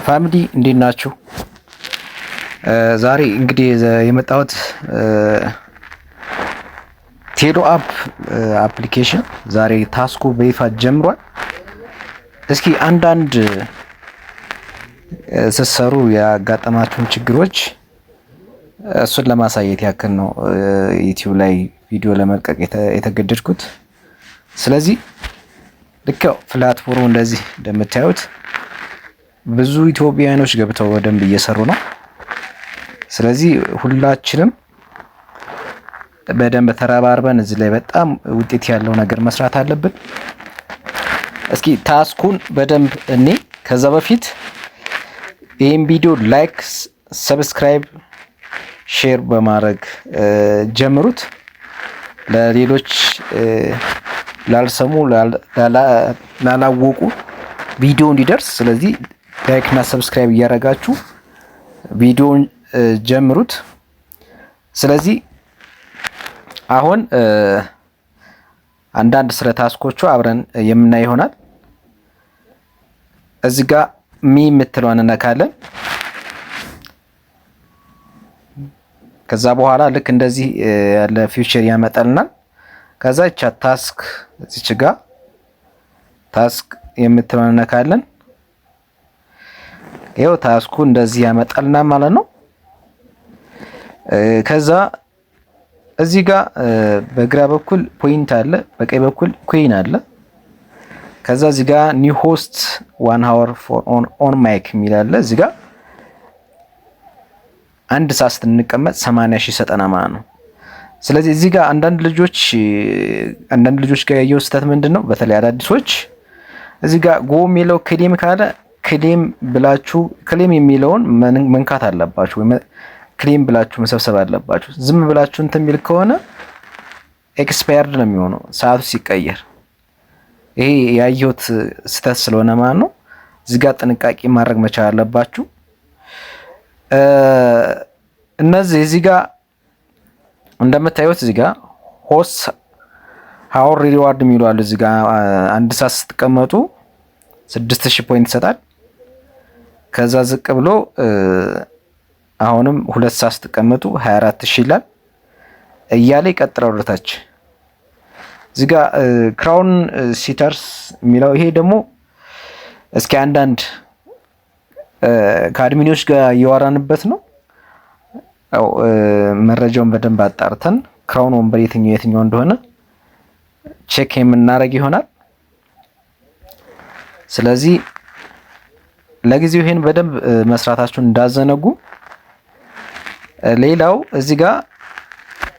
ፋሚሊ እንዴት ናችሁ? ዛሬ እንግዲህ የመጣሁት ቴዶ አፕ አፕሊኬሽን ዛሬ ታስኩ በይፋ ጀምሯል። እስኪ አንዳንድ ስትሰሩ ያጋጠማችሁን ችግሮች እሱን ለማሳየት ያክል ነው ዩቲዩብ ላይ ቪዲዮ ለመልቀቅ የተገደድኩት። ስለዚህ ልክ ፕላትፎርሙ እንደዚህ እንደምታዩት ብዙ ኢትዮጵያውያኖች ገብተው በደንብ እየሰሩ ነው። ስለዚህ ሁላችንም በደንብ ተረባርበን እዚህ ላይ በጣም ውጤት ያለው ነገር መስራት አለብን። እስኪ ታስኩን በደንብ እኔ ከዛ በፊት ይህን ቪዲዮ ላይክ፣ ሰብስክራይብ፣ ሼር በማድረግ ጀምሩት። ለሌሎች ላልሰሙ ላላወቁ ቪዲዮ እንዲደርስ ስለዚህ ላይክ እና ሰብስክራይብ እያደረጋችሁ ቪዲዮን ጀምሩት። ስለዚህ አሁን አንዳንድ ስለ ታስኮቹ አብረን የምናይ ይሆናል። እዚህ ጋር ሚ የምትለውን እንነካለን። ከዛ በኋላ ልክ እንደዚህ ያለ ፊውቸር ያመጣልናል። ከዛ ታስክ እዚች ጋር ታስክ የምትለውን እንነካለን። ይኸው ታስኩ እንደዚህ ያመጣልና ማለት ነው። ከዛ እዚህ ጋር በግራ በኩል ፖይንት አለ፣ በቀኝ በኩል ኩዊን አለ። ከዛ እዚህ ጋር ኒው ሆስት 1 hour for on mic የሚል አለ። እዚህ ጋር አንድ ሰዓት ስትንቀመጥ 80,000 ይሰጠና ማለት ነው። ስለዚህ እዚህ ጋር አንዳንድ ልጆች ጋር ያየው ስህተት ምንድነው? በተለይ አዳዲሶች እዚህ ጋር ጎ የሚለው ክሌም ካለ ክሌም ብላችሁ ክሌም የሚለውን መንካት አለባችሁ፣ ወይ ክሌም ብላችሁ መሰብሰብ አለባችሁ። ዝም ብላችሁ እንትን የሚል ከሆነ ኤክስፓየርድ ነው የሚሆነው ሰዓቱ ሲቀየር። ይሄ ያየሁት ስህተት ስለሆነ ማለት ነው። እዚህ ጋር ጥንቃቄ ማድረግ መቻል አለባችሁ። እነዚህ እዚህ ጋር እንደምታዩት እዚህ ጋር ሆስት ሃውር ሪዋርድ የሚሉ አሉ። እዚህ ጋር አንድ ሰዓት ስትቀመጡ 6000 ፖይንት ይሰጣል። ከዛ ዝቅ ብሎ አሁንም 2 ሰዓት ስትቀመጡ 24000 ይላል እያለ ይቀጥላል ወደታች። እዚህ ጋር ክራውን ሲተርስ የሚለው ይሄ ደግሞ እስኪ አንዳንድ ከአድሚኖች ጋር እያወራንበት ነው። ያው መረጃውን በደንብ አጣርተን ክራውን ወንበር የትኛው እንደሆነ ቼክ የምናደርግ ይሆናል። ስለዚህ ለጊዜው ይሄን በደንብ መስራታችሁን እንዳዘነጉ። ሌላው እዚህ ጋር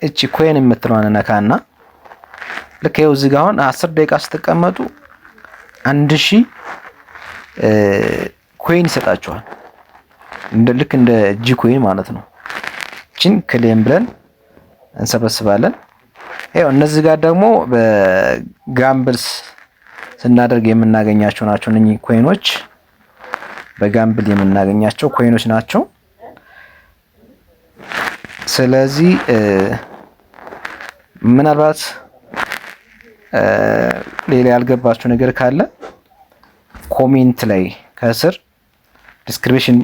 እቺ ኮይን የምትለዋን ነካና ልክ ይኸው እዚህ ጋር አሁን 10 ደቂቃ ስትቀመጡ 1000 ኮይን ይሰጣችኋል። ልክ እንደ ጂ ኮይን ማለት ነው። እቺን ክሌም ብለን እንሰበስባለን። ይኸው እነዚህ ጋር ደግሞ በጋምብልስ ስናደርግ የምናገኛቸው ናቸው። እነኚህ ኮይኖች በጋምብል የምናገኛቸው ኮይኖች ናቸው። ስለዚህ ምናልባት ሌላ ያልገባችሁ ነገር ካለ ኮሜንት ላይ ከስር ዲስክሪፕሽን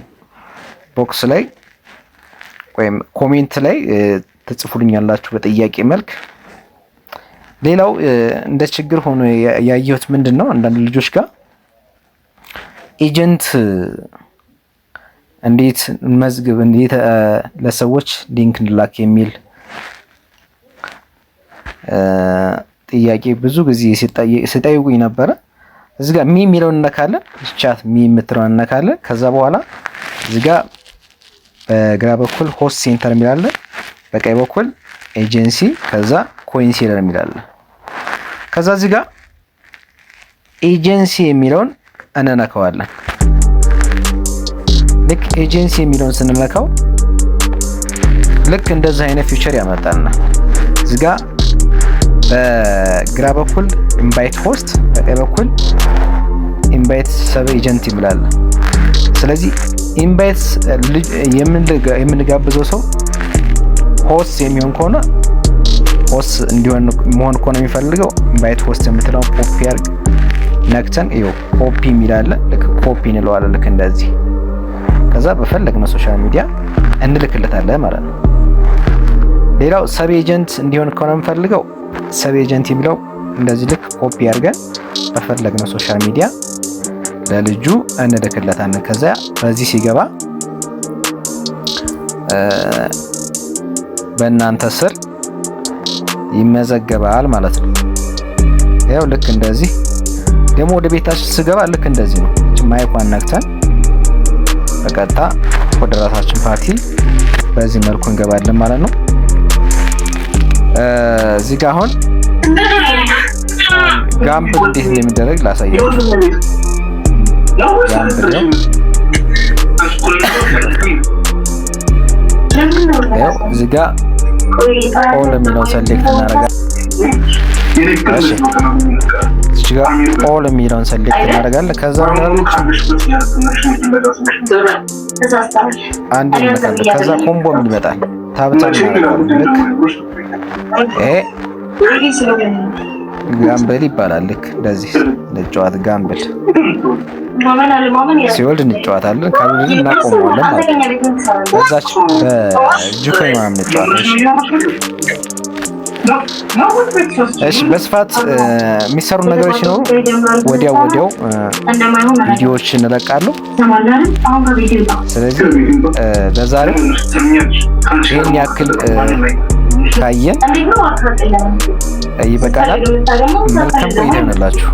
ቦክስ ላይ ወይም ኮሜንት ላይ ትጽፉልኛላችሁ በጥያቄ መልክ። ሌላው እንደ ችግር ሆኖ ያየሁት ምንድነው አንዳንድ ልጆች ጋር ኤጀንት እንዴት መዝግብ እንዴት ለሰዎች ሊንክ እንላክ የሚል ጥያቄ ብዙ ጊዜ ሲጠይቁኝ ነበረ። እዚህ ጋር ሚ የሚለውን እንነካለን። ቻት ሚ የምትለውን እንነካለን። ከዛ በኋላ እዚህ ጋር በግራ በኩል ሆስት ሴንተር የሚላለ፣ በቀኝ በኩል ኤጀንሲ፣ ከዛ ኮይን ሴለር የሚላለ። ከዛ እዚህ ጋር ኤጀንሲ የሚለውን እንነካዋለን። ልክ ኤጀንሲ የሚለውን ስንነካው ልክ እንደዚህ አይነት ፊውቸር ያመጣልና እዚህ ጋር በግራ በኩል ኢንቫይት ሆስት፣ በቀኝ በኩል ኢንቫይት ሰብ ኤጀንት ይምላል። ስለዚህ ኢንቫይት የምንጋብዘው ሰው ሆስት የሚሆን ከሆነ ሆስት እንዲሆን መሆን ከሆነ የሚፈልገው ኢንቫይት ሆስት የምትለው ኮፒ አድርግ ነክተን ይኸው ኮፒ የሚላለ ልክ ኮፒ እንለዋለን። ልክ እንደዚህ ከዛ በፈለግነው ሶሻል ሚዲያ እንልክለታለን ማለት ነው። ሌላው ሰብ ኤጀንት እንዲሆን ከሆነ የምፈልገው ሰብ ኤጀንት የሚለው እንደዚህ ልክ ኮፒ አድርገን በፈለግነው ሶሻል ሚዲያ ለልጁ እንልክለታለን። ከዛ በዚህ ሲገባ በእናንተ ስር ይመዘገባል ማለት ነው። ያው ልክ እንደዚህ ደግሞ ወደ ቤታችን ስገባ ልክ እንደዚህ ነው። ማይኳን ነክተን በቀጥታ ወደ ራሳችን ፓርቲ በዚህ መልኩ እንገባለን ማለት ነው። እዚህ ጋር አሁን ጋምብል እንዴት እንደሚደረግ ላሳያችሁ። ጋምብል ያው እዚህ ጋር ኦል የሚለውን ሰሌክት እናደርጋለን። እዚህ ጋር ኦል የሚለውን ሰሌክት እናደርጋለን። ከዛ አንድ ይመጣል። ከዛ ኮምቦ ምን ይመጣል? ታብታብ እናደርጋለን። ልክ ይሄ ጋምብል ይባላል። ልክ እንደዚህ እንጫወት። ጋምብል ሲወልድ እንጫወታለን። ካልሆነ ግን እናቆመዋለን ማለት ነው። በዛች በጁካይ ምናምን እንጫወታለን። እሺ በስፋት የሚሰሩ ነገሮች ሲኖሩ ወዲያው ቪዲዮዎች እንለቃለሁ። ስለዚህ ለዛሬው ይህን ያክል ካየን ይበቃናል። መልካም ቆይታ ይሆንላችሁ።